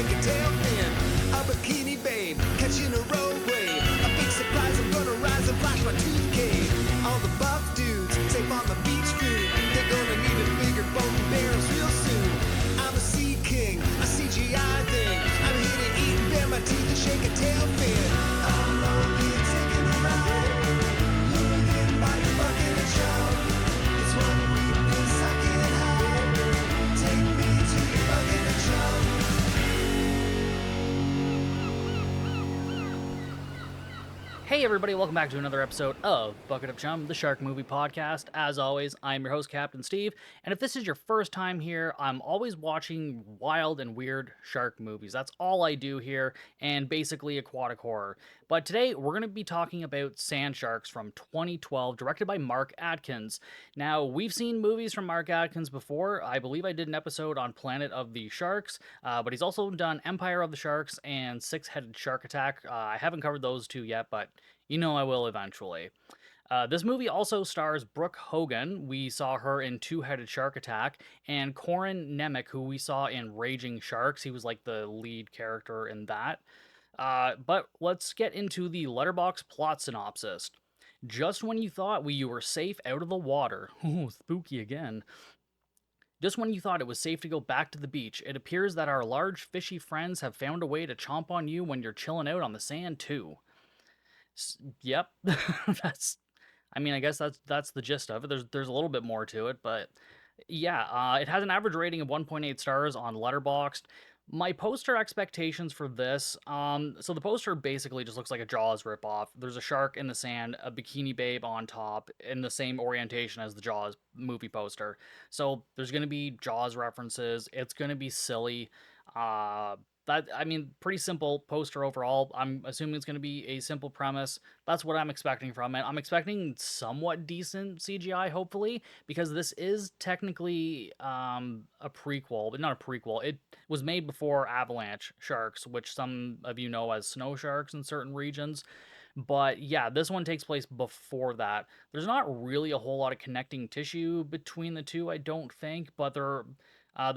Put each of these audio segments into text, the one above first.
shake a tail fin. A bikini babe, catching a road wave. A big surprise, I'm gonna rise and flash my tooth cane. All the buff dudes, safe on the beach food. They're gonna need a bigger boat and barrels real soon. I'm a sea king, a CGI thing. I'm here to eat and bare my teeth and shake a tail fin. I'm lonely and taking a ride. Lured in by your bucket and shove. It's one weakness I can't hide. Take me to your bucket and shove. Hey everybody, welcome back to another episode of Bucket of Chum, the Shark Movie Podcast. As always, I'm your host, Captain Steve, and if this is your first time here, I'm always watching wild and weird shark movies. That's all I do here, and basically aquatic horror. But today, we're going to be talking about Sand Sharks from 2012, directed by Mark Atkins. Now, we've seen movies from Mark Atkins before. I believe I did an episode on Planet of the Sharks, but he's also done Empire of the Sharks and Six-Headed Shark Attack. I haven't covered those two yet, but you know I will eventually. This movie also stars Brooke Hogan. We saw her in Two-Headed Shark Attack, and Corin Nemec, who we saw in Raging Sharks. He was like the lead character in that. But let's get into the Letterboxd plot synopsis. Just when you thought you were safe out of the water. Ooh, spooky again. Just when you thought it was safe to go back to the beach, it appears that our large fishy friends have found a way to chomp on you when you're chilling out on the sand too. Yep, I guess that's the gist of it. There's a little bit more to it, but yeah, it has an average rating of 1.8 stars on Letterboxd. My poster expectations for this, so the poster basically just looks like a Jaws ripoff. There's a shark in the sand, a bikini babe on top, in the same orientation as the Jaws movie poster. So there's gonna be Jaws references. It's gonna be silly. Pretty simple poster overall. I'm assuming it's going to be a simple premise. That's what I'm expecting from it. I'm expecting somewhat decent CGI, hopefully, because this is technically a prequel, but not a prequel. It was made before Avalanche Sharks, which some of you know as snow sharks in certain regions. But yeah, this one takes place before that. There's not really a whole lot of connecting tissue between the two, I don't think, but the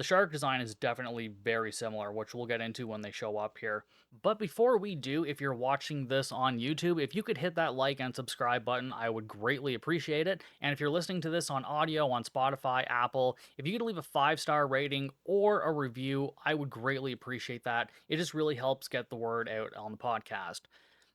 shark design is definitely very similar, which we'll get into when they show up here. But before we do, if you're watching this on YouTube, if you could hit that like and subscribe button, I would greatly appreciate it. And if you're listening to this on audio on Spotify, Apple, if you could leave a 5-star rating or a review, I would greatly appreciate that. It just really helps get the word out on the podcast.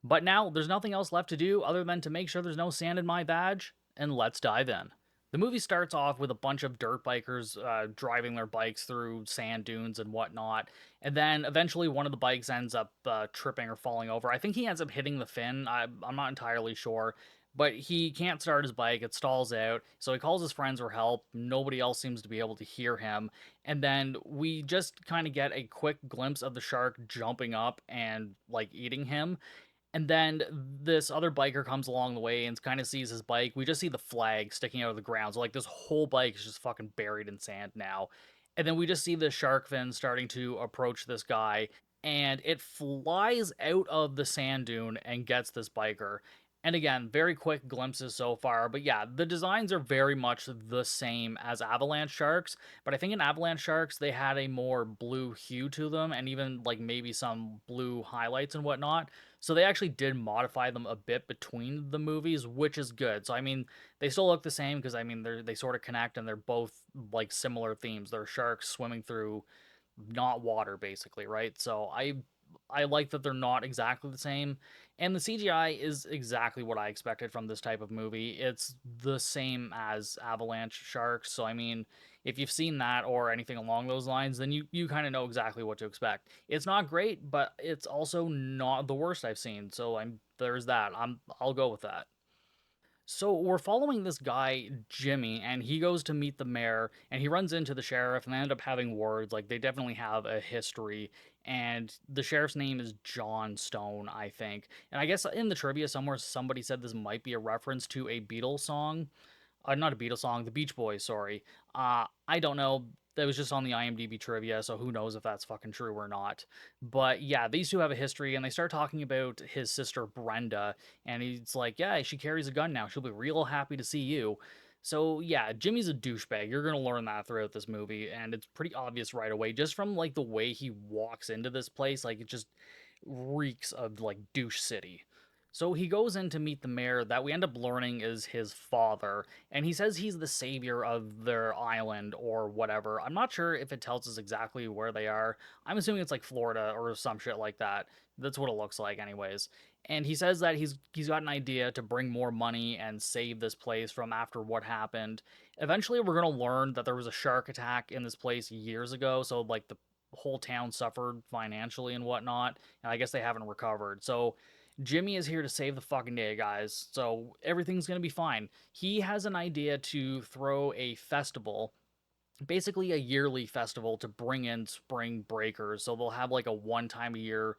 But now, there's nothing else left to do other than to make sure there's no sand in my badge, and let's dive in. The movie starts off with a bunch of dirt bikers driving their bikes through sand dunes and whatnot, and then eventually one of the bikes ends up tripping or falling over. I think he ends up hitting the fin. I'm not entirely sure, but he can't start his bike. It stalls out, so he calls his friends for help. Nobody else seems to be able to hear him, and then we just kind of get a quick glimpse of the shark jumping up and like eating him. And then this other biker comes along the way and kind of sees his bike. We just see the flag sticking out of the ground. So, like, this whole bike is just fucking buried in sand now. And then we just see the shark fin starting to approach this guy. And it flies out of the sand dune and gets this biker. And again, very quick glimpses so far. But yeah, the designs are very much the same as Avalanche Sharks. But I think in Avalanche Sharks, they had a more blue hue to them. And even, like, maybe some blue highlights and whatnot. So they actually did modify them a bit between the movies, which is good. So, I mean, they still look the same because, I mean, they sort of connect and they're both, like, similar themes. They're sharks swimming through not water, basically, right? So I like that they're not exactly the same. And the CGI is exactly what I expected from this type of movie. It's the same as Avalanche Sharks. So, I mean, if you've seen that or anything along those lines, then you kind of know exactly what to expect. It's not great, but it's also not the worst I've seen. So there's that. I'll go with that. So we're following this guy, Jimmy, and he goes to meet the mayor, and he runs into the sheriff, and they end up having words. Like, they definitely have a history, and the sheriff's name is John Stone, I think. And I guess in the trivia somewhere, somebody said this might be a reference to a Beatles song. Not a Beatles song, the Beach Boys, sorry. I don't know. That was just on the IMDb trivia, so who knows if that's fucking true or not. But yeah, these two have a history, and they start talking about his sister Brenda, and he's like, yeah, she carries a gun now. She'll be real happy to see you. So yeah, Jimmy's a douchebag. You're gonna learn that throughout this movie, and it's pretty obvious right away, just from like the way he walks into this place. Like it just reeks of like douche city. So he goes in to meet the mayor that we end up learning is his father, and he says he's the savior of their island or whatever. I'm not sure if it tells us exactly where they are. I'm assuming it's like Florida or some shit like that. That's what it looks like, anyways. And he says that he's got an idea to bring more money and save this place from after what happened. Eventually, we're gonna learn that there was a shark attack in this place years ago, so like the whole town suffered financially and whatnot, and I guess they haven't recovered. So Jimmy is here to save the fucking day, guys. So everything's gonna be fine. He has an idea to throw a festival, basically a yearly festival to bring in spring breakers. So they'll have like a one time a year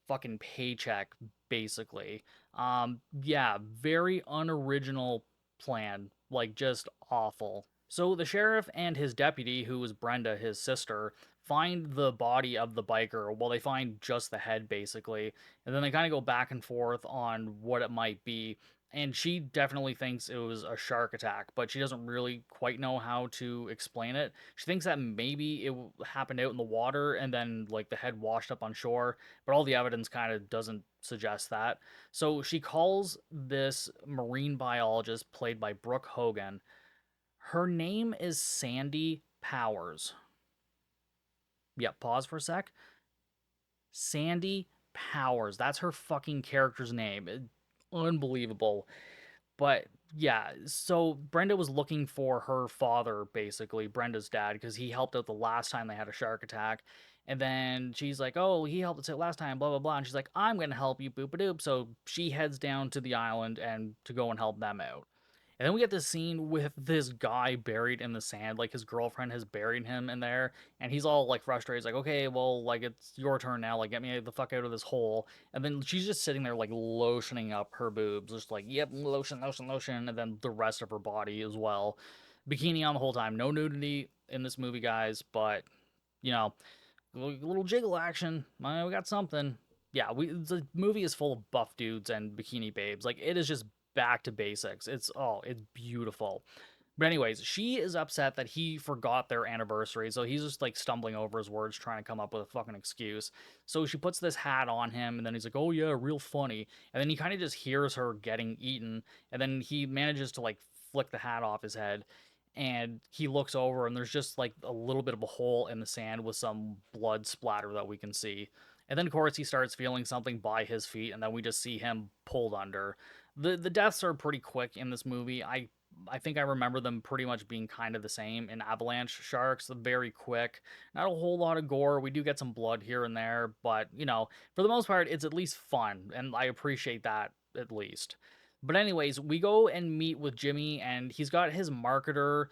fucking paycheck, basically. Yeah, very unoriginal plan, like just awful. So the sheriff and his deputy, who was Brenda, his sister, find the body of the biker. Well, they find just the head, basically, and then they kind of go back and forth on what it might be. And she definitely thinks it was a shark attack, but she doesn't really quite know how to explain it. She thinks that maybe it happened out in the water and then like the head washed up on shore, but all the evidence kind of doesn't suggest that. So she calls this marine biologist played by Brooke Hogan. Her name is Sandy Powers. Yep, pause for a sec. Sandy Powers. That's her fucking character's name. Unbelievable. But yeah, so Brenda was looking for her father, basically, Brenda's dad, because he helped out the last time they had a shark attack. And then she's like, oh, he helped us out last time, blah, blah, blah. And she's like, I'm going to help you, boop a doop. So she heads down to the island and to go and help them out. And then we get this scene with this guy buried in the sand, like his girlfriend has buried him in there, and he's all like frustrated. He's like, okay, well, like it's your turn now, like get me the fuck out of this hole. And then she's just sitting there like lotioning up her boobs, just like, yep, lotion, lotion, lotion, and then the rest of her body as well. Bikini on the whole time. No nudity in this movie, guys, but you know, a little jiggle action. We got something. Yeah, the movie is full of buff dudes and bikini babes. Like it is just back to basics. It's beautiful. But anyways, she is upset that he forgot their anniversary, so he's just like stumbling over his words, trying to come up with a fucking excuse. So she puts this hat on him, and then he's like, "Oh yeah, real funny." And then he kind of just hears her getting eaten, and then he manages to like flick the hat off his head, and he looks over, and there's just like a little bit of a hole in the sand with some blood splatter that we can see. And then, of course, he starts feeling something by his feet, and then we just see him pulled under. The deaths are pretty quick in this movie. I think I remember them pretty much being kind of the same in Avalanche Sharks, very quick. Not a whole lot of gore. We do get some blood here and there, but you know, for the most part, it's at least fun, and I appreciate that at least. But anyways, we go and meet with Jimmy, and he's got his marketer,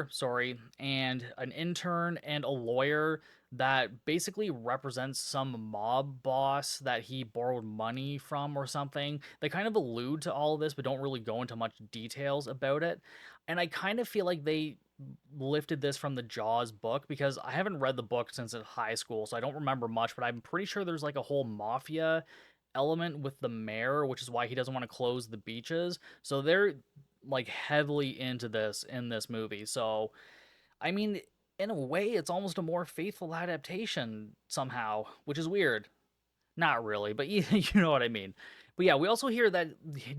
sorry, and an intern and a lawyer that basically represents some mob boss that he borrowed money from or something. They kind of allude to all of this, but don't really go into much details about it. And I kind of feel like they lifted this from the Jaws book because I haven't read the book since in high school, so I don't remember much, but I'm pretty sure there's like a whole mafia element with the mayor, which is why he doesn't want to close the beaches. So they're like heavily into this in this movie. So, I mean, in a way, it's almost a more faithful adaptation somehow, which is weird. Not really, but you know what I mean. But yeah, we also hear that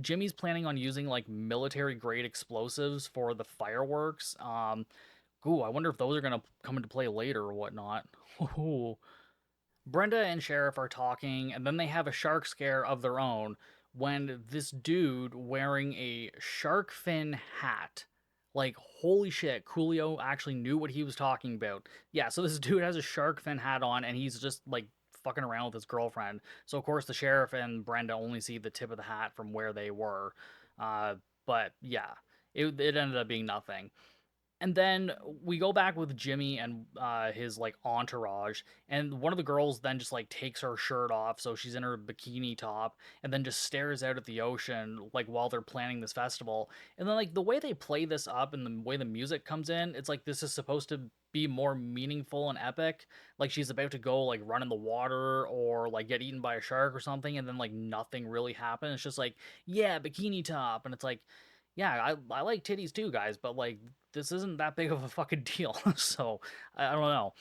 Jimmy's planning on using like military grade explosives for the fireworks. Ooh, I wonder if those are gonna come into play later or whatnot. Ooh. Brenda and Sheriff are talking, and then they have a shark scare of their own when this dude wearing a shark fin hat. Like, holy shit, Coolio actually knew what he was talking about. Yeah, so this dude has a shark fin hat on, and he's just, like, fucking around with his girlfriend. So, of course, the sheriff and Brenda only see the tip of the hat from where they were. But, yeah, it ended up being nothing. And then we go back with Jimmy and his like entourage, and one of the girls then just like takes her shirt off, so she's in her bikini top, and then just stares out at the ocean like while they're planning this festival. And then like the way they play this up and the way the music comes in, it's like this is supposed to be more meaningful and epic. Like she's about to go like run in the water or like get eaten by a shark or something, and then like nothing really happens. It's just like, yeah, bikini top, and it's like, Yeah, I like titties too, guys, but like this isn't that big of a fucking deal. So I don't know.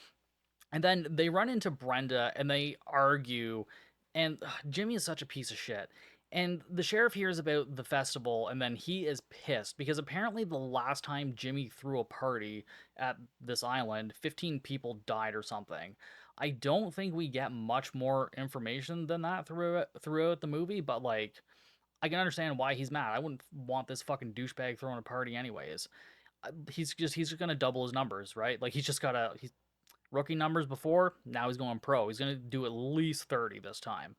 And then they run into Brenda and they argue, and Jimmy is such a piece of shit. And the sheriff hears about the festival, and then he is pissed because apparently the last time Jimmy threw a party at this island, 15 people died or something. I don't think we get much more information than that throughout the movie, but like I can understand why he's mad. I wouldn't want this fucking douchebag throwing a party anyways. He's just gonna double his numbers, right? Like he's rookie numbers before. Now he's going pro. He's going to do at least 30 this time.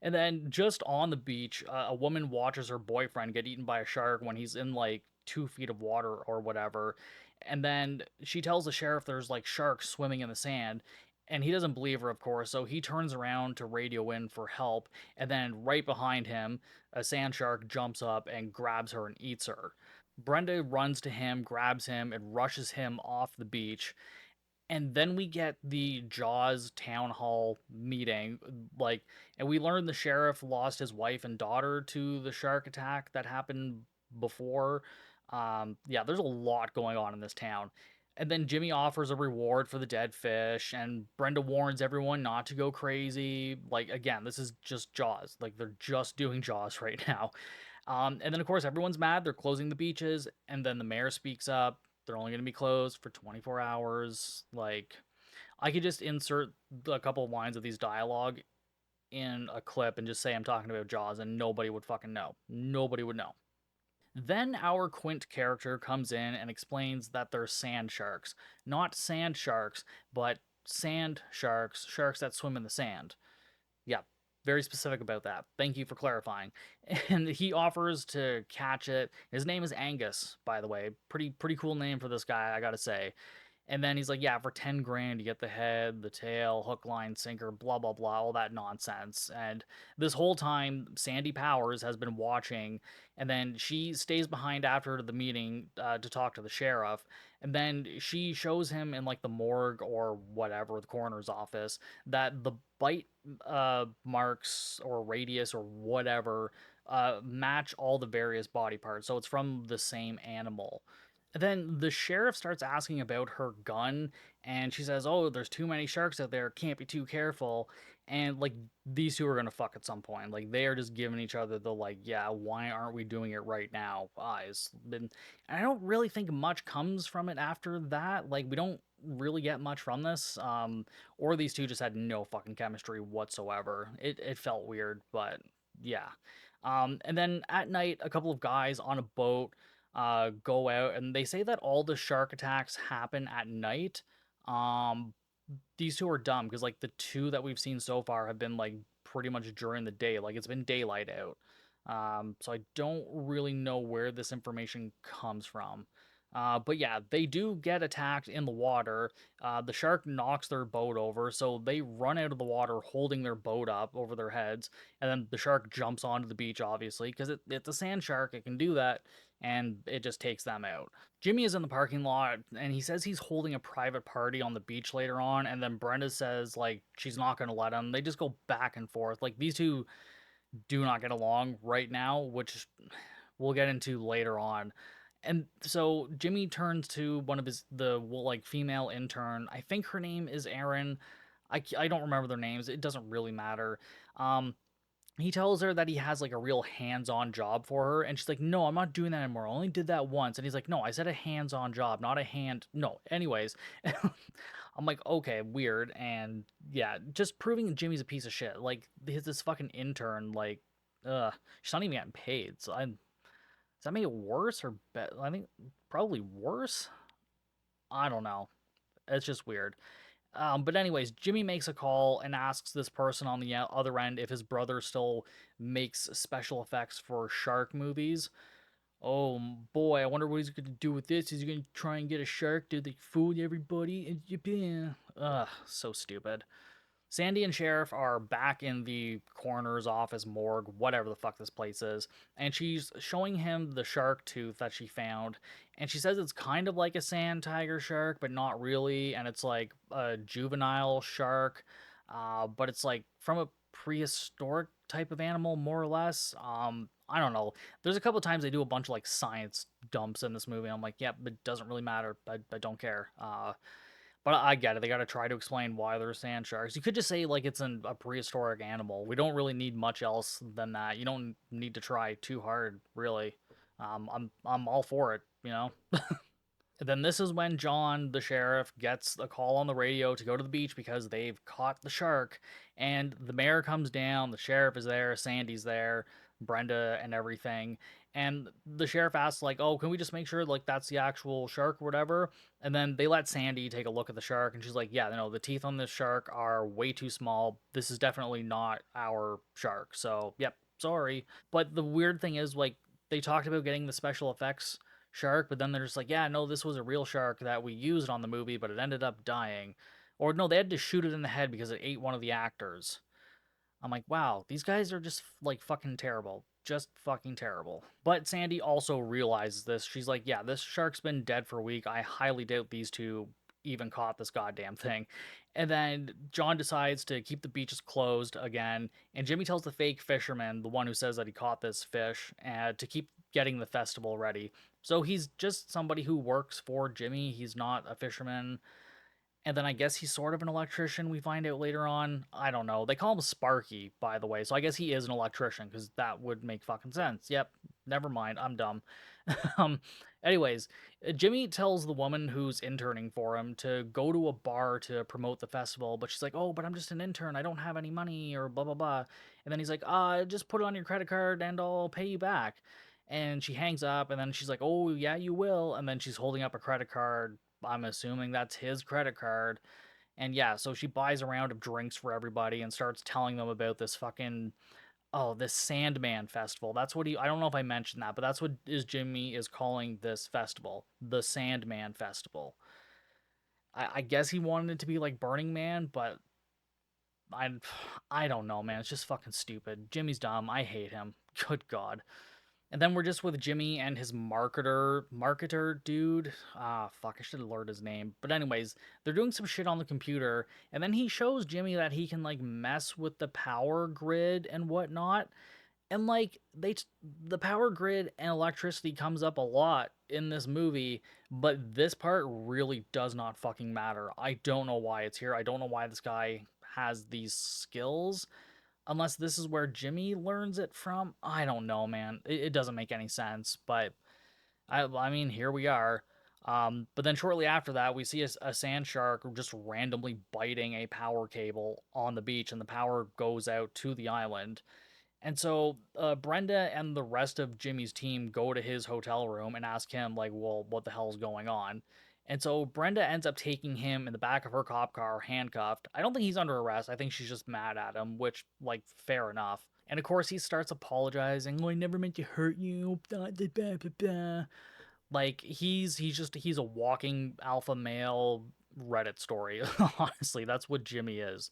And then just on the beach, a woman watches her boyfriend get eaten by a shark when he's in like 2 feet of water or whatever. And then she tells the sheriff there's like sharks swimming in the sand. And he doesn't believe her, of course, so he turns around to radio in for help. And then right behind him, a sand shark jumps up and grabs her and eats her. Brenda runs to him, grabs him, and rushes him off the beach. And then we get the Jaws town hall meeting, like, and we learn the sheriff lost his wife and daughter to the shark attack that happened before. Yeah, there's a lot going on in this town. And then Jimmy offers a reward for the dead fish, and Brenda warns everyone not to go crazy. Like, again, this is just Jaws. Like, they're just doing Jaws right now. And then, of course, everyone's mad. They're closing the beaches, and then the mayor speaks up. They're only going to be closed for 24 hours. Like, I could just insert a couple of lines of these dialogue in a clip and just say I'm talking about Jaws, and nobody would fucking know. Nobody would know. Then our Quint character comes in and explains that they're sand sharks. Not sand sharks, but sand sharks, sharks that swim in the sand. Yeah, very specific about that. Thank you for clarifying. And he offers to catch it. His name is Angus, by the way. Pretty cool name for this guy, I gotta say. And then he's like, yeah, for 10 grand, you get the head, the tail, hook, line, sinker, blah, blah, blah, all that nonsense. And this whole time, Sandy Powers has been watching, and then she stays behind after the meeting to talk to the sheriff. And then she shows him in like the morgue or whatever, the coroner's office, that the bite marks or radius or whatever match all the various body parts. So it's from the same animal. Then the sheriff starts asking about her gun, and she says, "Oh, there's too many sharks out there. Can't be too careful." And like these two are gonna fuck at some point. Like they are just giving each other the like, "Yeah, why aren't we doing it right now?" eyes. And I don't really think much comes from it after that. Like we don't really get much from this. Or these two just had no fucking chemistry whatsoever. It felt weird, but yeah. And then at night, a couple of guys on a boat go out, and they say that all the shark attacks happen at night. Um, these two are dumb because like the two that we've seen so far have been like pretty much during the day, like it's been daylight out. So I don't really know where this information comes from. But yeah, they do get attacked in the water. The shark knocks their boat over, so they run out of the water holding their boat up over their heads. And then the shark jumps onto the beach, obviously, because it's a sand shark. It can do that, and it just takes them out. Jimmy is in the parking lot, and he says he's holding a private party on the beach later on. And then Brenda says, like, she's not going to let him. They just go back and forth. Like, these two do not get along right now, which we'll get into later on. And so Jimmy turns to one of the like female intern. I think her name is Erin. I don't remember their names. It doesn't really matter. Um, he tells her that he has like a real hands-on job for her, and she's like, "No, I'm not doing that anymore. I only did that once." And he's like, "No, I said a hands-on job, not a hand." No, anyways, I'm like, okay, weird, and yeah, just proving Jimmy's a piece of shit. Like this fucking intern, like, she's not even getting paid. So does that make it worse or better? I think probably worse. I don't know. It's just weird. But anyways, Jimmy makes a call and asks this person on the other end if his brother still makes special effects for shark movies. Oh boy, I wonder what he's gonna do with this. Is he gonna try and get a shark to like fool everybody in Japan? Ugh, so stupid. Sandy and Sheriff are back in the coroner's office, morgue, whatever the fuck this place is, and she's showing him the shark tooth that she found, and she says it's kind of like a sand tiger shark, but not really, and it's like a juvenile shark, but it's like from a prehistoric type of animal, more or less. I don't know. There's a couple times they do a bunch of like science dumps in this movie. I'm like, yeah, but it doesn't really matter. I don't care. But I get it. They got to try to explain why they're sand sharks. You could just say like it's a prehistoric animal. We don't really need much else than that. You don't need to try too hard, really. I'm all for it, you know. And then this is when John, the sheriff, gets a call on the radio to go to the beach because they've caught the shark. And the mayor comes down, the sheriff is there, Sandy's there, Brenda and everything. And the sheriff asks, like, oh, can we just make sure like that's the actual shark or whatever? And then they let Sandy take a look at the shark, and she's like, yeah, no, the teeth on this shark are way too small. This is definitely not our shark. So, yep, sorry. But the weird thing is, like, they talked about getting the special effects shark, but then they're just like, yeah, no, this was a real shark that we used on the movie, but it ended up dying. Or no, they had to shoot it in the head because it ate one of the actors. I'm like, wow, these guys are just like fucking terrible. Just fucking terrible. But Sandy also realizes this. She's like, yeah, this shark's been dead for a week. I highly doubt these two even caught this goddamn thing. And then John decides to keep the beaches closed again. And Jimmy tells the fake fisherman, the one who says that he caught this fish, to keep getting the festival ready. So he's just somebody who works for Jimmy. He's not a fisherman. And then I guess he's sort of an electrician, we find out later on. I don't know. They call him Sparky, by the way. So I guess he is an electrician, because that would make fucking sense. Yep. Never mind. I'm dumb. um, anyways, Jimmy tells the woman who's interning for him to go to a bar to promote the festival, but she's like, oh, but I'm just an intern. I don't have any money, or blah, blah, blah. And then he's like, just put it on your credit card and I'll pay you back. And she hangs up, and then she's like, oh, yeah, you will. And then she's holding up a credit card. I'm assuming that's his credit card. And yeah, so she buys a round of drinks for everybody and starts telling them about this fucking, oh, this Sandman festival. That's what I don't know if I mentioned that, but that's what Jimmy is calling this festival, the Sandman Festival. I guess he wanted it to be like Burning Man, but I I don't know, man. It's just fucking stupid. Jimmy's dumb. I hate him. Good God. And then we're just with Jimmy and his marketer dude. Fuck, I should have learned his name. But anyways, they're doing some shit on the computer, and then he shows Jimmy that he can like mess with the power grid and whatnot. And like the power grid and electricity comes up a lot in this movie, but this part really does not fucking matter. I don't know why it's here. I don't know why this guy has these skills, unless this is where Jimmy learns it from. I don't know, man. It doesn't make any sense, but I mean, here we are. But then shortly after that, we see a sand shark just randomly biting a power cable on the beach, and the power goes out to the island. And so Brenda and the rest of Jimmy's team go to his hotel room and ask him, like, well, what the hell's going on? And so Brenda ends up taking him in the back of her cop car, handcuffed. I don't think he's under arrest. I think she's just mad at him, which, like, fair enough. And of course, he starts apologizing. Oh, I never meant to hurt you. Blah, blah, blah, blah, blah. Like he's a walking alpha male Reddit story. Honestly, that's what Jimmy is.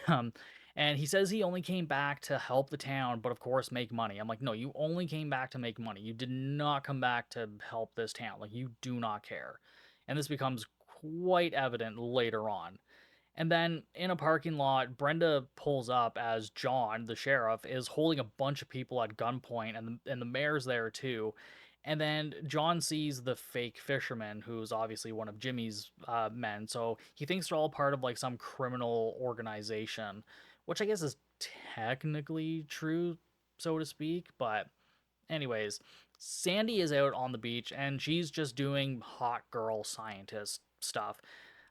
Um, and he says he only came back to help the town, but of course make money. I'm like, no, you only came back to make money. You did not come back to help this town. Like you do not care. And this becomes quite evident later on. And then in a parking lot, Brenda pulls up as John, the sheriff, is holding a bunch of people at gunpoint, and the mayor's there too. And then John sees the fake fisherman, who's obviously one of Jimmy's men. So he thinks they're all part of like some criminal organization, which I guess is technically true, so to speak. But, anyways, Sandy is out on the beach and she's just doing hot girl scientist stuff.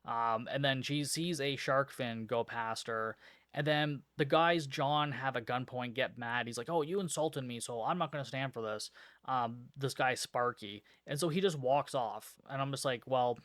And then she sees a shark fin go past her. And then the guys John have at gunpoint get mad. He's like, "Oh, you insulted me, so I'm not going to stand for this." This guy Sparky, and so he just walks off. And I'm just like, "Well,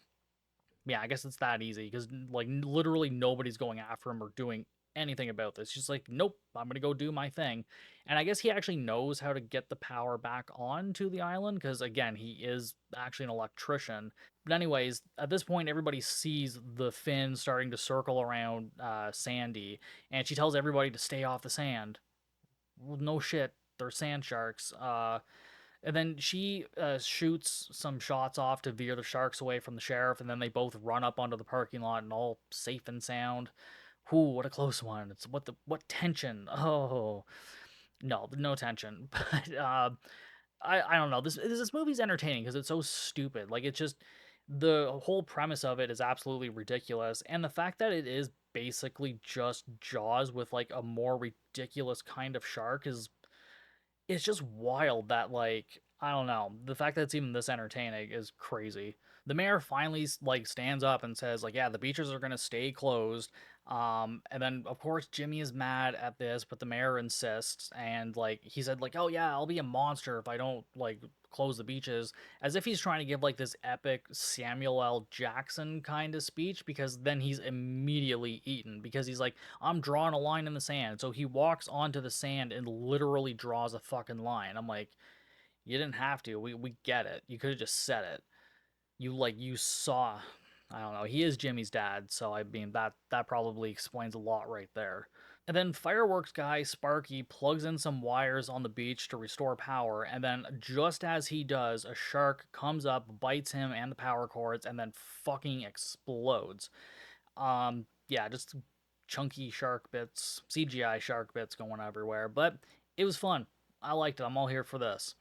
yeah, I guess it's that easy because like literally nobody's going after him or doing anything about this. He's like, nope, I'm gonna go do my thing." And I guess he actually knows how to get the power back onto the island because again, he is actually an electrician. But anyways, at this point, everybody sees the fin starting to circle around Sandy, and she tells everybody to stay off the sand. Well, no shit, they're sand sharks. And then she shoots some shots off to veer the sharks away from the sheriff, and then they both run up onto the parking lot and all safe and sound. Whoo, what a close one. It's what tension. Oh. No, no tension. But I don't know. This movie's entertaining because it's so stupid. Like it's just the whole premise of it is absolutely ridiculous, and the fact that it is basically just Jaws with like a more ridiculous kind of shark is it's just wild that like I don't know. The fact that it's even this entertaining is crazy. The mayor finally like stands up and says like, "Yeah, the beaches are gonna stay closed." And then of course Jimmy is mad at this, but the mayor insists, and like he said like, "Oh yeah, I'll be a monster if I don't like close the beaches," as if he's trying to give like this epic Samuel L. Jackson kind of speech, because then he's immediately eaten because he's like, "I'm drawing a line in the sand." So he walks onto the sand and literally draws a fucking line. I'm like, you didn't have to. We get it. You could have just said it. You saw. I don't know. He is Jimmy's dad, so I mean that probably explains a lot right there. And then fireworks guy Sparky plugs in some wires on the beach to restore power, and then just as he does, a shark comes up, bites him and the power cords, and then fucking explodes. Yeah, just chunky shark bits, CGI shark bits going everywhere, but it was fun. I liked it. I'm all here for this.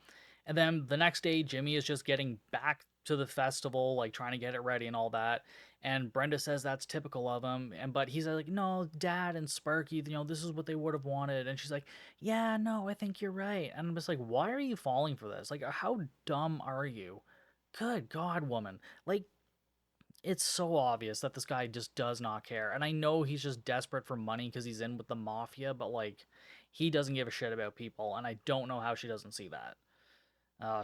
And then the next day, Jimmy is just getting back to the festival, like trying to get it ready and all that. And Brenda says that's typical of him. And but he's like, "No, Dad and Sparky, this is what they would have wanted." And she's like, "Yeah, no, I think you're right." And I'm just like, "Why are you falling for this? Like, how dumb are you?" Good God, woman. Like, it's so obvious that this guy just does not care. And I know he's just desperate for money because he's in with the mafia, but like, he doesn't give a shit about people. And I don't know how she doesn't see that.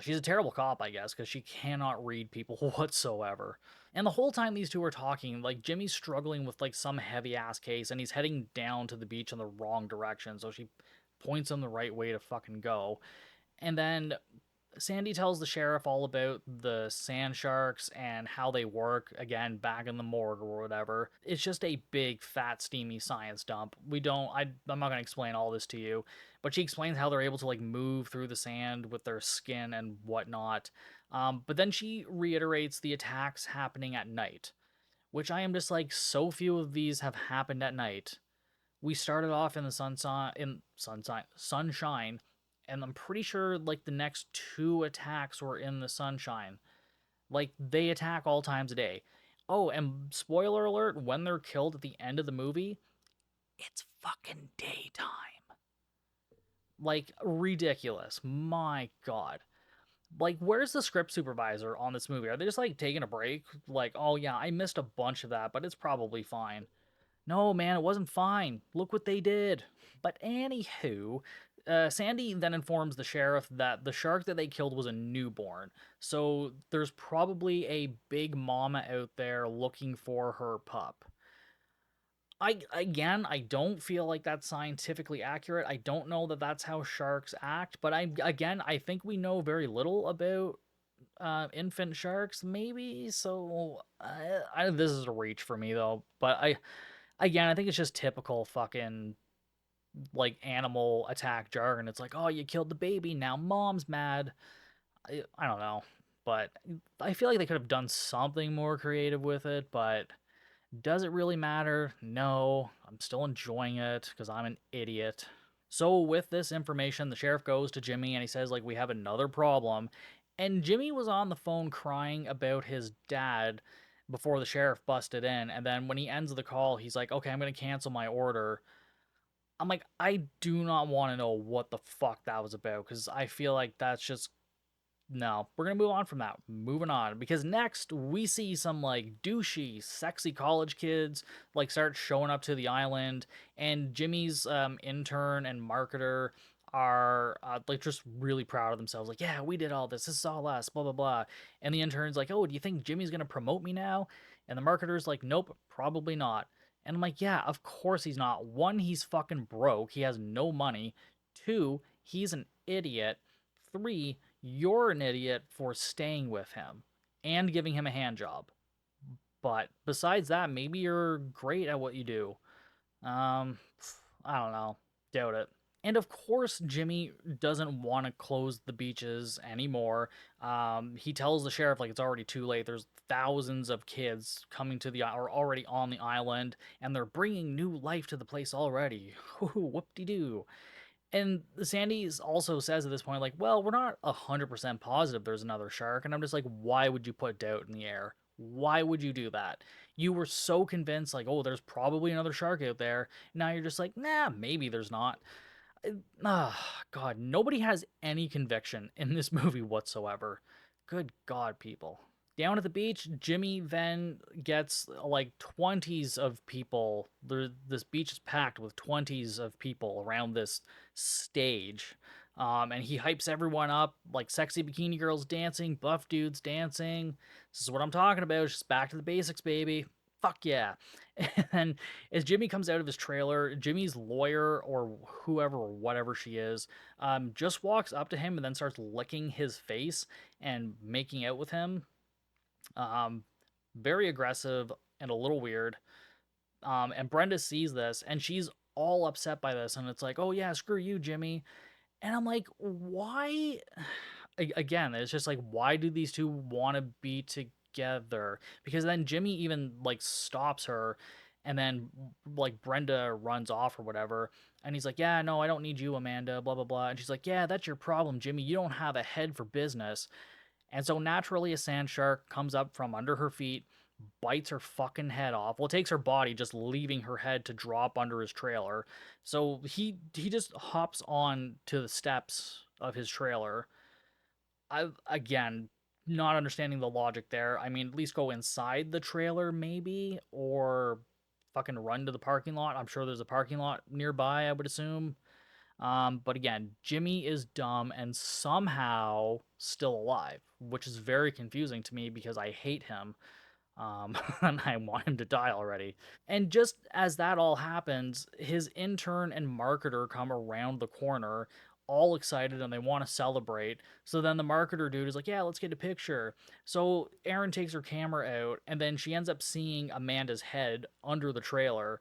She's a terrible cop, I guess, because she cannot read people whatsoever. And the whole time these two are talking, like Jimmy's struggling with like some heavy ass case, and he's heading down to the beach in the wrong direction. So she points him the right way to fucking go. And then Sandy tells the sheriff all about the sand sharks and how they work, again, back in the morgue or whatever. It's just a big, fat, steamy science dump. I'm not going to explain all this to you, but she explains how they're able to, like, move through the sand with their skin and whatnot. But then she reiterates the attacks happening at night, which I am just like, so few of these have happened at night. We started off in the sunshine, and I'm pretty sure like the next two attacks were in the sunshine. Like they attack all times a day. Oh, and spoiler alert, when they're killed at the end of the movie, it's fucking daytime. Like ridiculous. My God. Like, where's the script supervisor on this movie? Are they just like taking a break? Like, oh yeah, I missed a bunch of that, but it's probably fine. No, man, it wasn't fine. Look what they did. But anywho, Sandy then informs the sheriff that the shark that they killed was a newborn. So there's probably a big mama out there looking for her pup. I don't feel like that's scientifically accurate. I don't know that that's how sharks act, but I think we know very little about infant sharks, maybe. So this is a reach for me though. But I think it's just typical fucking like animal attack jargon. It's like, oh, you killed the baby, now mom's mad. I don't know, but I feel like they could have done something more creative with it. But does it really matter? No, I'm still enjoying it because I'm an idiot. So with this information, the sheriff goes to Jimmy and he says like, we have another problem. And Jimmy was on the phone crying about his dad before the sheriff busted in. And then when he ends the call, he's like, okay, I'm going to cancel my order. I'm like, I do not want to know what the fuck that was about because I feel like that's just no. We're gonna move on from that. Moving on because next we see some like douchey, sexy college kids like start showing up to the island, and Jimmy's intern and marketer are like just really proud of themselves. Like, yeah, we did all this. This is all us. Blah blah blah. And the intern's like, oh, do you think Jimmy's gonna promote me now? And the marketer's like, nope, probably not. And I'm like, yeah, of course he's not. One, he's fucking broke. He has no money. Two, he's an idiot. Three, you're an idiot for staying with him and giving him a hand job. But besides that, maybe you're great at what you do. Um, I don't know. Doubt it. And of course, Jimmy doesn't want to close the beaches anymore. He tells the sheriff like it's already too late. There's thousands of kids coming to the or already on the island, and they're bringing new life to the place already. Whoop-de-doo. And Sandy's also says at this point, like, well, we're not 100% positive there's another shark. And I'm just like, why would you put doubt in the air? Why would you do that? You were so convinced, like, oh, there's probably another shark out there. Now you're just like, nah, maybe there's not. God, nobody has any conviction in this movie whatsoever. Good God, people. Down at the beach, Jimmy then gets like 20s of people. This beach is packed with 20s of people around this stage. And he hypes everyone up, like sexy bikini girls dancing, buff dudes dancing. This is what I'm talking about. It's just back to the basics, baby. Fuck yeah. And as Jimmy comes out of his trailer, Jimmy's lawyer or whoever or whatever she is, just walks up to him and then starts licking his face and making out with him. Um, Very aggressive and a little weird. And Brenda sees this and she's all upset by this. And it's like, oh yeah, screw you, Jimmy. And I'm like, why? Again, it's just like, why do these two want to be together? Because then Jimmy even like stops her, and then like Brenda runs off or whatever, and he's like, yeah, no, I don't need you, Amanda, blah blah blah. And she's like, yeah, that's your problem, Jimmy. You don't have a head for business. And so naturally, a sand shark comes up from under her feet, bites her fucking head off. Well, it takes her body, just leaving her head to drop under his trailer. So he just hops on to the steps of his trailer. I again not understanding the logic there. I mean, at least go inside the trailer maybe, or fucking run to the parking lot. I'm sure there's a parking lot nearby, I would assume. But again, Jimmy is dumb and somehow still alive, which is very confusing to me because I hate him. And I want him to die already. And just as that all happens, his intern and marketer come around the corner, all excited, and they want to celebrate. So then the marketer dude is like, yeah, let's get a picture. So Erin takes her camera out, and then she ends up seeing Amanda's head under the trailer.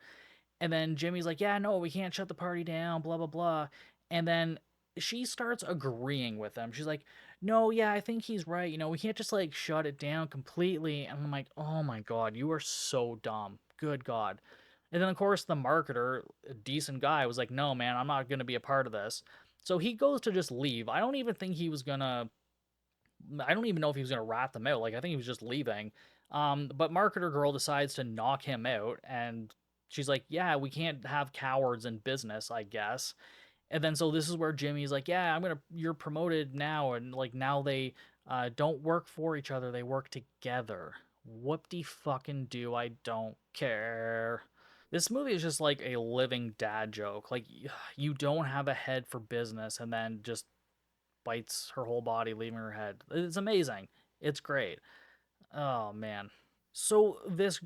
And then Jimmy's like, yeah, no, we can't shut the party down, blah, blah, blah. And then she starts agreeing with him. She's like, no, yeah, I think he's right. We can't just like shut it down completely. And I'm like, oh my God, you are so dumb. Good God. And then, of course, the marketer, a decent guy, was like, no, man, I'm not going to be a part of this. So he goes to just leave. I don't even know if he was going to rat them out. Like, I think he was just leaving. But marketer girl decides to knock him out, and she's like, yeah, we can't have cowards in business, I guess. And then so this is where Jimmy's like, yeah, you're promoted now, and like now they don't work for each other, they work together. Whoop de fucking do, I don't care. This movie is just like a living dad joke. Like, you don't have a head for business, and then just bites her whole body, leaving her head. It's amazing. It's great. Oh man. So this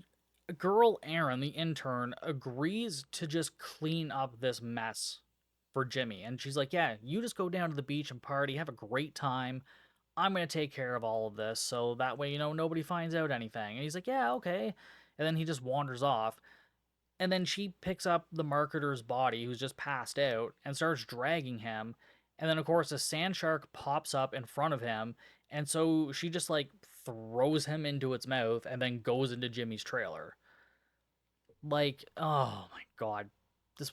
girl, Erin, the intern, agrees to just clean up this mess for Jimmy. And she's like, yeah, you just go down to the beach and party, have a great time. I'm going to take care of all of this. So that way, nobody finds out anything. And he's like, yeah, okay. And then he just wanders off. And then she picks up the marketer's body, who's just passed out, and starts dragging him. And then, of course, a sand shark pops up in front of him. And so she just like throws him into its mouth and then goes into Jimmy's trailer. Like, oh my God. This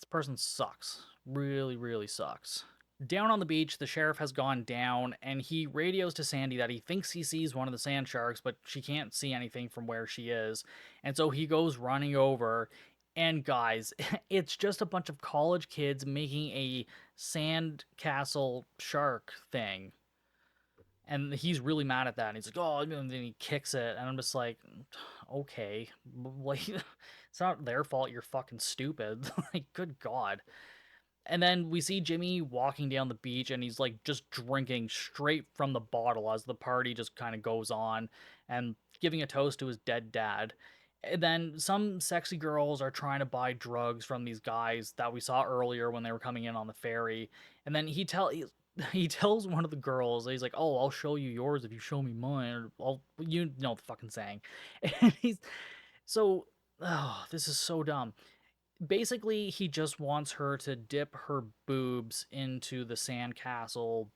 this person sucks. Really, really sucks. Down on the beach, the sheriff has gone down, and he radios to Sandy that he thinks he sees one of the sand sharks, but she can't see anything from where she is. And so he goes running over. And guys, it's just a bunch of college kids making a sand castle shark thing. And he's really mad at that. And he's like, oh, and then he kicks it. And I'm just like, okay. Like, it's not their fault you're fucking stupid. Like, good God. And then we see Jimmy walking down the beach, and he's like just drinking straight from the bottle as the party just kind of goes on, and giving a toast to his dead dad. And then some sexy girls are trying to buy drugs from these guys that we saw earlier when they were coming in on the ferry. And then he tells one of the girls, he's like, "Oh, I'll show you yours if you show me mine." Or you know the fucking saying. And he's so, oh, this is so dumb. Basically, he just wants her to dip her boobs into the sandcastle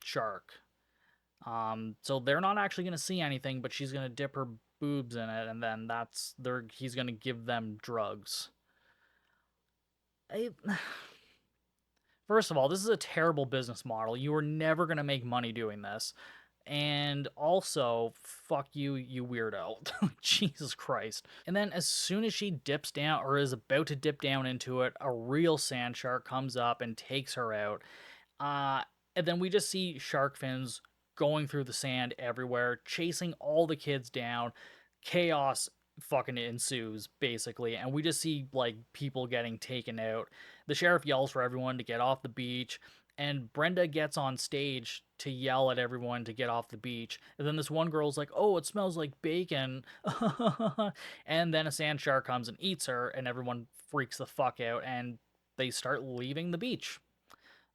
shark. So they're not actually going to see anything, but she's going to dip her boobs in it, and then he's going to give them drugs. I, First of all, this is a terrible business model. You are never going to make money doing this. And also, fuck you, you weirdo. Jesus Christ. And then as soon as she dips down or is about to dip down into it, a real sand shark comes up and takes her out. Uh, and then we just see shark fins going through the sand everywhere, chasing all the kids down. Chaos fucking ensues, basically. And we just see, like, people getting taken out. The sheriff yells for everyone to get off the beach. And Brenda gets on stage to yell at everyone to get off the beach. And then this one girl's like, oh, it smells like bacon. And then a sand shark comes and eats her, and everyone freaks the fuck out, and they start leaving the beach.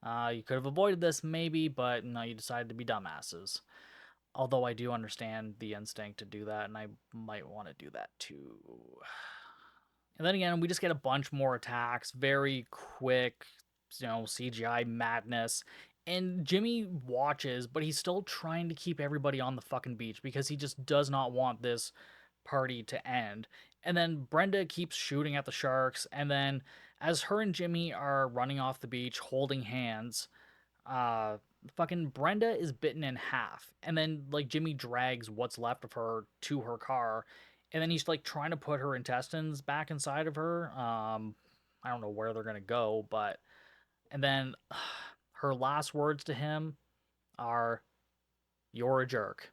You could have avoided this, maybe, but no, you decided to be dumbasses. Although I do understand the instinct to do that, and I might want to do that too. And then again, we just get a bunch more attacks, very quick, CGI madness. And Jimmy watches, but he's still trying to keep everybody on the fucking beach because he just does not want this party to end. And then Brenda keeps shooting at the sharks, and then as her and Jimmy are running off the beach holding hands, uh fucking Brenda is bitten in half. And then like Jimmy drags what's left of her to her car, and then he's like trying to put her intestines back inside of her. I don't know where they're going to go, but and then her last words to him are, "You're a jerk,"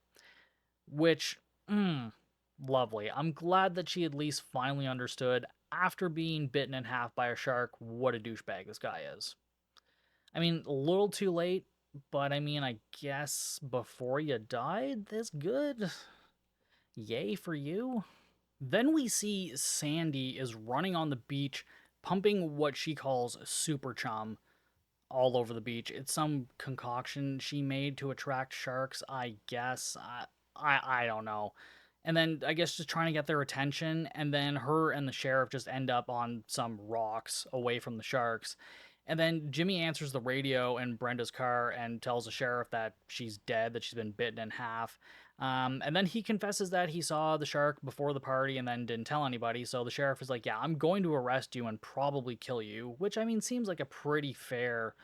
which, lovely. I'm glad that she at least finally understood after being bitten in half by a shark what a douchebag this guy is. I mean, a little too late, but I mean, I guess before you died, that's good. Yay for you. Then we see Sandy is running on the beach, pumping what she calls super chum all over the beach. It's some concoction she made to attract sharks, I guess. I don't know. And then I guess just trying to get their attention, and then her and the sheriff just end up on some rocks away from the sharks. And then Jimmy answers the radio in Brenda's car and tells the sheriff that she's dead, that she's been bitten in half. And then he confesses that he saw the shark before the party and then didn't tell anybody. So the sheriff is like, yeah, I'm going to arrest you and probably kill you, which I mean seems like a pretty fair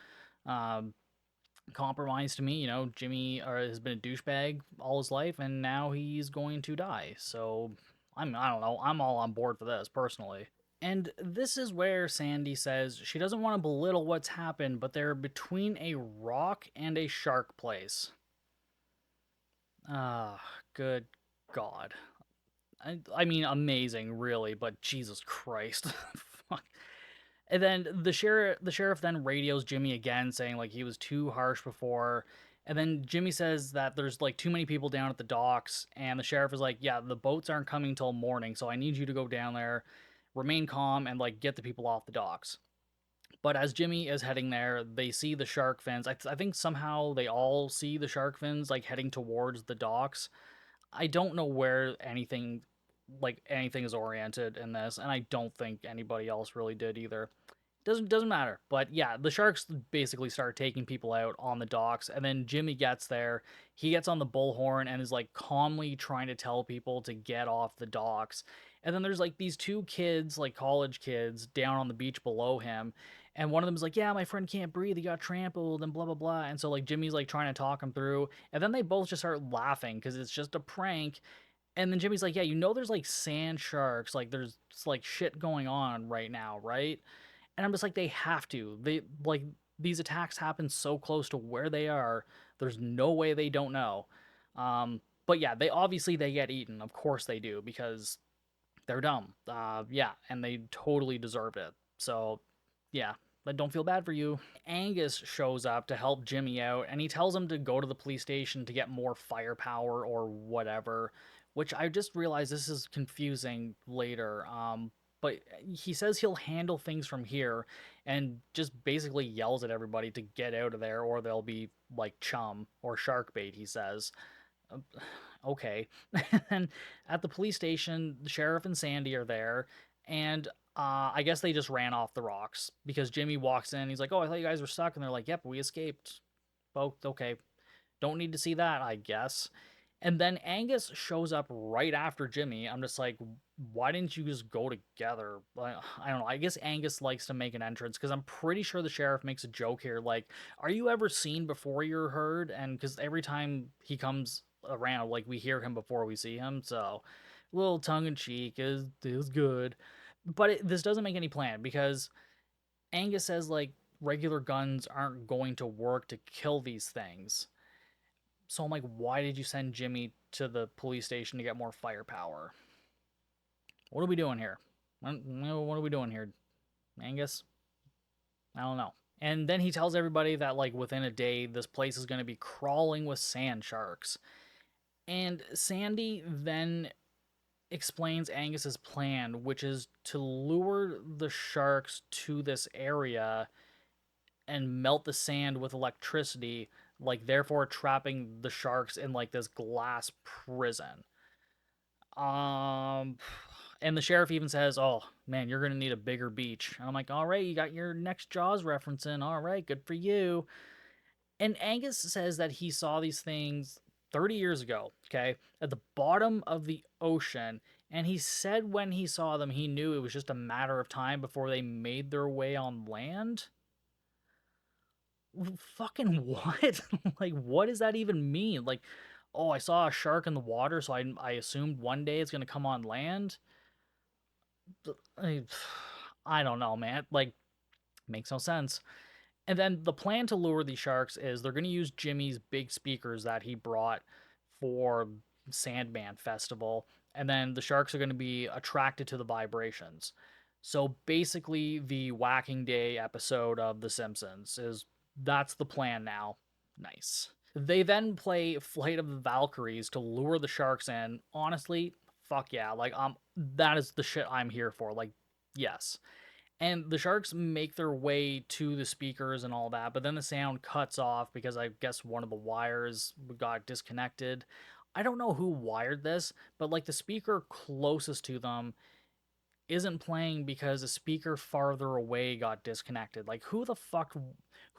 um, compromise to me. Jimmy has been a douchebag all his life, and now he's going to die. So I don't know. I'm all on board for this personally. And this is where Sandy says she doesn't want to belittle what's happened, but they're between a rock and a shark place. Ah, good God. I mean, amazing, really, but Jesus Christ. Fuck. And then the sheriff then radios Jimmy again, saying like he was too harsh before. And then Jimmy says that there's like too many people down at the docks, and the sheriff is like, yeah, the boats aren't coming till morning, so I need you to go down there, remain calm, and like get the people off the docks. But as Jimmy is heading there, they see the shark fins. I think somehow they all see the shark fins like heading towards the docks. I don't know where anything is oriented in this, and I don't think anybody else really did either. Doesn't matter. But yeah, the sharks basically start taking people out on the docks, and then Jimmy gets there. He gets on the bullhorn and is like calmly trying to tell people to get off the docks. And then there's like these two kids, like college kids, down on the beach below him. And one of them is like, yeah, my friend can't breathe. He got trampled and blah, blah, blah. And so, like, Jimmy's like trying to talk him through. And then they both just start laughing because it's just a prank. And then Jimmy's like, yeah, there's like sand sharks. Like, there's like shit going on right now, right? And I'm just like, they have to. They like these attacks happen so close to where they are. There's no way they don't know. But yeah, they get eaten. Of course they do because they're dumb. Yeah, and they totally deserved it. So yeah, but don't feel bad for you. Angus shows up to help Jimmy out, and he tells him to go to the police station to get more firepower or whatever. Which I just realized this is confusing later. But he says he'll handle things from here and just basically yells at everybody to get out of there or they'll be like chum or shark bait, he says. Uh, Okay. And at the police station, the sheriff and Sandy are there, and I guess they just ran off the rocks because Jimmy walks in. He's like, "Oh, I thought you guys were stuck," and they're like, "Yep, we escaped." Both okay. Don't need to see that, I guess. And then Angus shows up right after Jimmy. I'm just like, why didn't you just go together? Like, I don't know. I guess Angus likes to make an entrance because I'm pretty sure the sheriff makes a joke here. Like, are you ever seen before you're heard? And because every time he comes around, like, we hear him before we see him. So, a little tongue in cheek is good. But this doesn't make any plan because Angus says, like, regular guns aren't going to work to kill these things. So I'm like, why did you send Jimmy to the police station to get more firepower? What are we doing here? What are we doing here, Angus? I don't know. And then he tells everybody that, like, within a day, this place is going to be crawling with sand sharks. And Sandy then explains Angus's plan, which is to lure the sharks to this area and melt the sand with electricity, like therefore trapping the sharks in like this glass prison. Um, and the sheriff even says, "Oh man, you're gonna need a bigger beach." And I'm like, "All right, you got your next Jaws reference in. All right, good for you." And Angus says that he saw these things 30 years ago, okay, at the bottom of the ocean. And he said when he saw them, he knew it was just a matter of time before they made their way on land. Fucking what? Like, what does that even mean? Like, oh, I saw a shark in the water, so I assumed one day it's gonna come on land. I, I don't know, man. Like, makes no sense. And then the plan to lure these sharks is they're gonna use Jimmy's big speakers that he brought for Sandman Festival, and then the sharks are gonna be attracted to the vibrations. So basically, the Whacking Day episode of The Simpsons is that's the plan now. Nice. They then play Flight of the Valkyries to lure the sharks in. Honestly, fuck yeah. Like, that is the shit I'm here for. Like, yes. And the sharks make their way to the speakers and all that, but then the sound cuts off because I guess one of the wires got disconnected. I don't know who wired this, but like the speaker closest to them isn't playing because a speaker farther away got disconnected. Like, who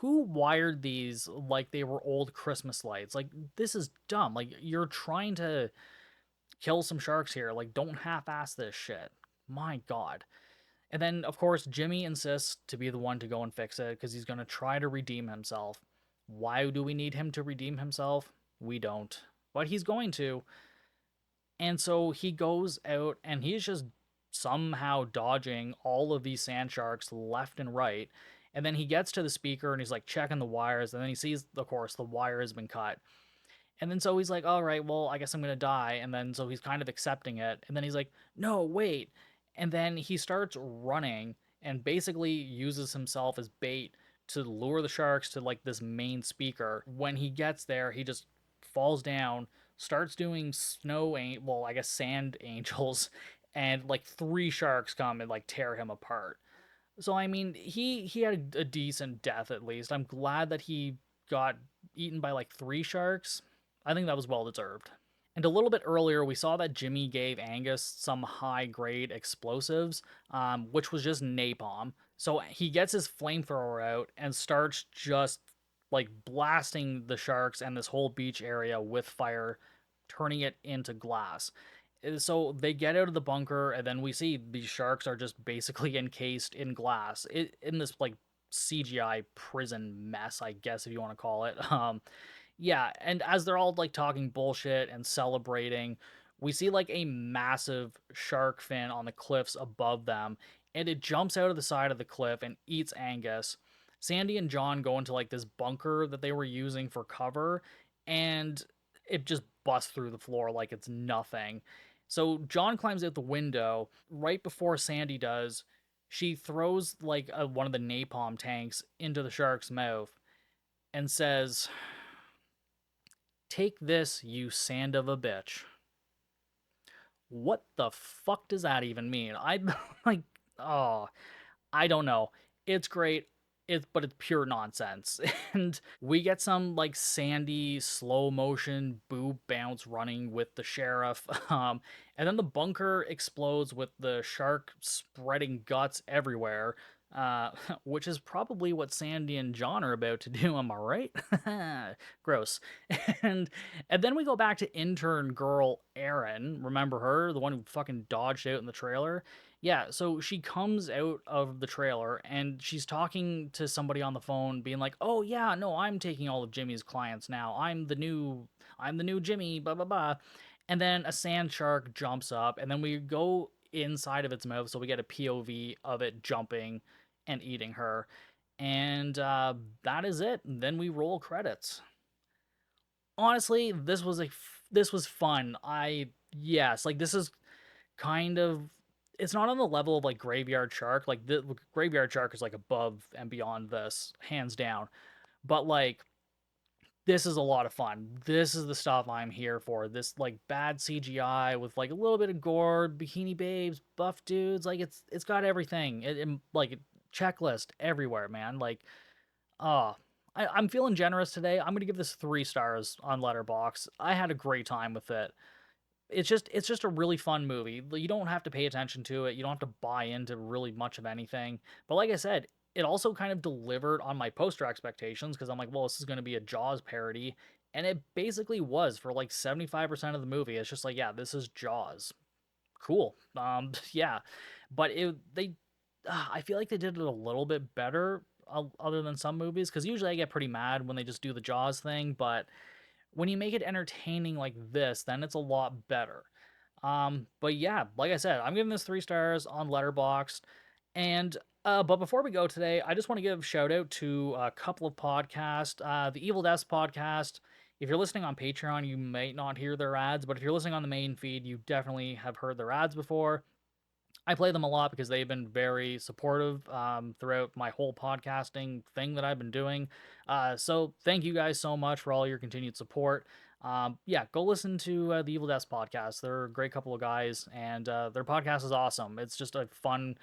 wired these like they were old Christmas lights? Like, this is dumb. Like, you're trying to kill some sharks here. Like, don't half-ass this shit. My God. And then, of course, Jimmy insists to be the one to go and fix it because he's going to try to redeem himself. Why do we need him to redeem himself? We don't. But he's going to. And so he goes out and he's just somehow dodging all of these sand sharks left and right. And then he gets to the speaker and he's like checking the wires. And then he sees, of course, the wire has been cut. And then so he's like, all right, well, I guess I'm going to die. And then so he's kind of accepting it. And then he's like, no, wait. And then he starts running and basically uses himself as bait to lure the sharks to like this main speaker. When he gets there, he just falls down, starts doing well, I guess sand angels, and like three sharks come and like tear him apart. So I mean, he had a decent death at least. I'm glad that he got eaten by like three sharks. I think that was well deserved. And a little bit earlier, we saw that Jimmy gave Angus some high grade explosives, which was just napalm. So he gets his flamethrower out and starts just like blasting the sharks and this whole beach area with fire, turning it into glass. So they get out of the bunker, and then we see these sharks are just basically encased in glass in this like CGI prison mess, I guess if you want to call it. Yeah, and as they're all like talking bullshit and celebrating, we see like a massive shark fin on the cliffs above them, and it jumps out of the side of the cliff and eats Angus. Sandy and John go into like this bunker that they were using for cover, and it just busts through the floor like it's nothing. So John climbs out the window right before Sandy does. She throws like one of the napalm tanks into the shark's mouth and says, "Take this, you sand of a bitch." What the fuck does that even mean? I like, oh, I don't know. It's great. But it's pure nonsense. And we get some like sandy slow motion boob bounce running with the sheriff. And then the bunker explodes with the shark spreading guts everywhere. which is probably what Sandy and John are about to do. Am I right? Gross. And and then we go back to intern girl Erin. Remember her, the one who fucking dodged out in the trailer? Yeah. So she comes out of the trailer and she's talking to somebody on the phone, being like, "Oh yeah, no, I'm taking all of Jimmy's clients now. I'm the new Jimmy." Blah blah blah. And then a sand shark jumps up, and then we go inside of its mouth, so we get a POV of it jumping and eating her. And that is it. And then we roll credits. Honestly, this was fun. Yes, like this is kind of, it's not on the level of like Graveyard Shark. Like the Graveyard Shark is like above and beyond this, hands down. But like this is a lot of fun. This is the stuff I'm here for. This like bad CGI with like a little bit of gore, bikini babes, buff dudes. Like it's got everything. Like checklist everywhere, man. Like, oh, I'm feeling generous today. I'm gonna give this 3 stars on Letterbox. I had a great time with it. It's just a really fun movie. You don't have to pay attention to it. You don't have to buy into really much of anything. But like I said, it also kind of delivered on my poster expectations because I'm like, well, this is going to be a Jaws parody, and it basically was for like 75% of the movie. It's just like, yeah, this is Jaws. Cool. Yeah, but I feel like they did it a little bit better, other than some movies, because usually I get pretty mad when they just do the Jaws thing, but when you make it entertaining like this, then it's a lot better. But yeah, like I said, I'm giving this 3 stars on Letterboxd. And but before we go today, I just want to give a shout out to a couple of podcasts. The Evil Deaths podcast. If you're listening on Patreon, you might not hear their ads, but if you're listening on the main feed, you definitely have heard their ads before. I play them a lot because they've been very supportive throughout my whole podcasting thing that I've been doing. So thank you guys so much for all your continued support. Yeah, go listen to the Evil Deaths podcast. They're a great couple of guys, and their podcast is awesome. It's just a fun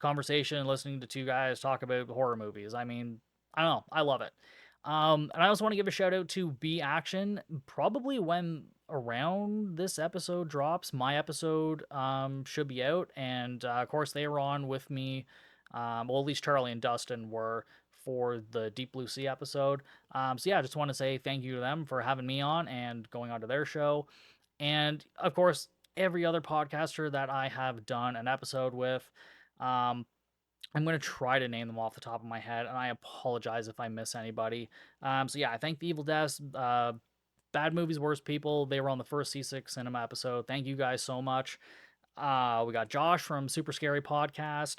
conversation listening to 2 guys talk about horror movies. I mean, I don't know. I love it. And I also want to give a shout out to B Action. Probably when around this episode drops, my episode should be out, and of course they were on with me. Well, at least Charlie and Dustin were for the Deep Blue Sea episode. So yeah, I just want to say thank you to them for having me on and going on to their show, and of course every other podcaster that I have done an episode with. Um, I'm going to try to name them off the top of my head, and I apologize if I miss anybody. So yeah, I thank the Evil Deaths, Bad Movies, Worst People. They were on the first C6 Cinema episode. Thank you guys so much. We got Josh from Super Scary Podcast.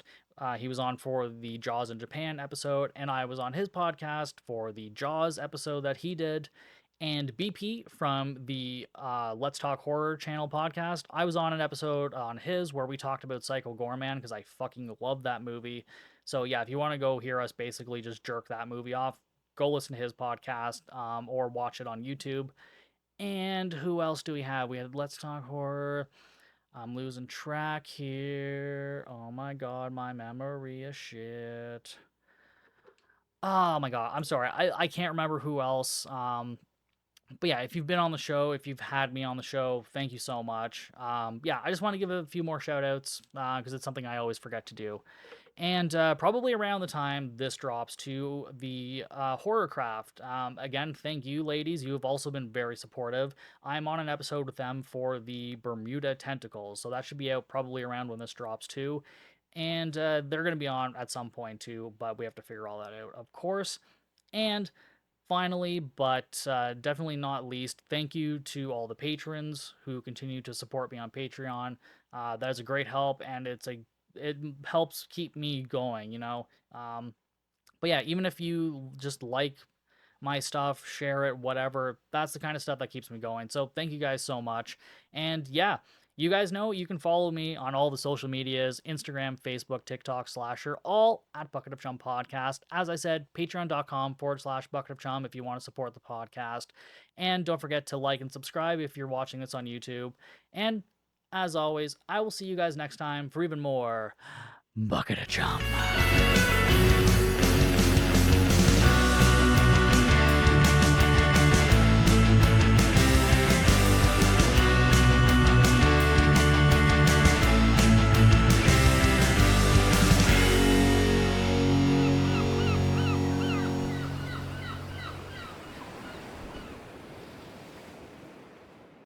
He was on for the Jaws in Japan episode, and I was on his podcast for the Jaws episode that he did. And BP from the Let's Talk Horror channel podcast. I was on an episode on his where we talked about Psycho Gorman because I fucking love that movie. So yeah, if you want to go hear us basically just jerk that movie off, go listen to his podcast or watch it on YouTube. And who else do we have? We had Let's Talk Horror. I'm losing track here. Oh my god, my memory is shit. Oh my god, I'm sorry. I can't remember who else. But yeah, if you've been on the show, if you've had me on the show, thank you so much. Yeah, I just want to give a few more shout outs because it's something I always forget to do. And probably around the time this drops to the Horror Craft. Again, thank you, ladies. You have also been very supportive. I'm on an episode with them for the Bermuda Tentacles, so that should be out probably around when this drops too. And they're going to be on at some point too, but we have to figure all that out, of course. And finally, but definitely not least, thank you to all the patrons who continue to support me on Patreon. That is a great help, and it helps keep me going, you know. But yeah, even if you just like my stuff, share it, whatever, that's the kind of stuff that keeps me going. So thank you guys so much. And yeah, you guys know you can follow me on all the social medias: Instagram, Facebook, TikTok, Slasher, all at Bucket of Chum Podcast. As I said, patreon.com/Bucket of Chum if you want to support the podcast. And don't forget to like and subscribe if you're watching this on YouTube. And as always, I will see you guys next time for even more Bucket of Chum.